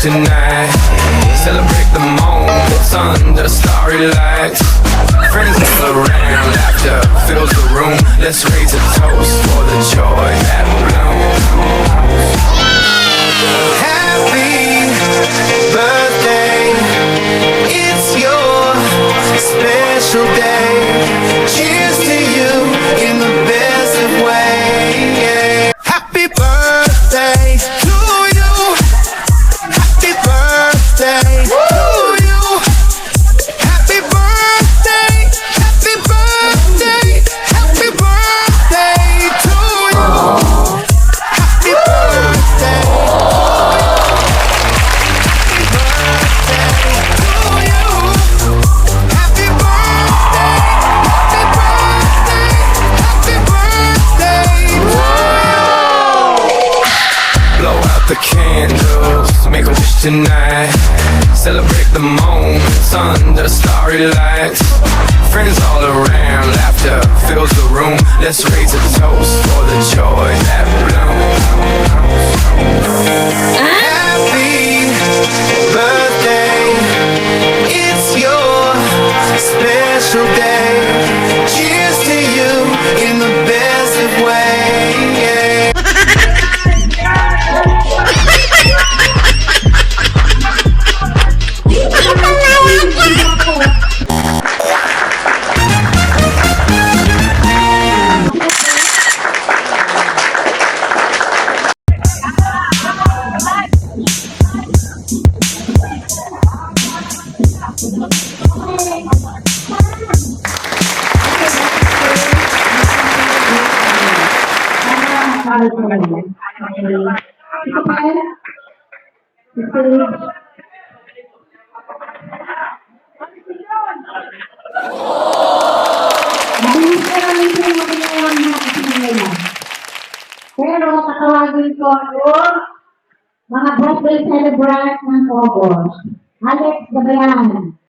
tonight. Celebrate the moment under starry lights. Friends all around, laughter fills the room. Let's raise a toast for the joy that blooms. Happy birthday, it's your special day. Cheers to you in the best of ways. Happy birthday to you. Happy birthday to you. Happy birthday, happy birthday, happy birthday to you. Happy birthday. The candles, make a wish tonight. Celebrate the moments under starry lights. Friends all around, laughter fills the room. Let's raise a toast for the joy that blooms. Happy birthday, it's your special day. Cheers to you in the best of ways. Pero tatawagin ko yung mga birthday celebrant ng August. Alex Gabayan.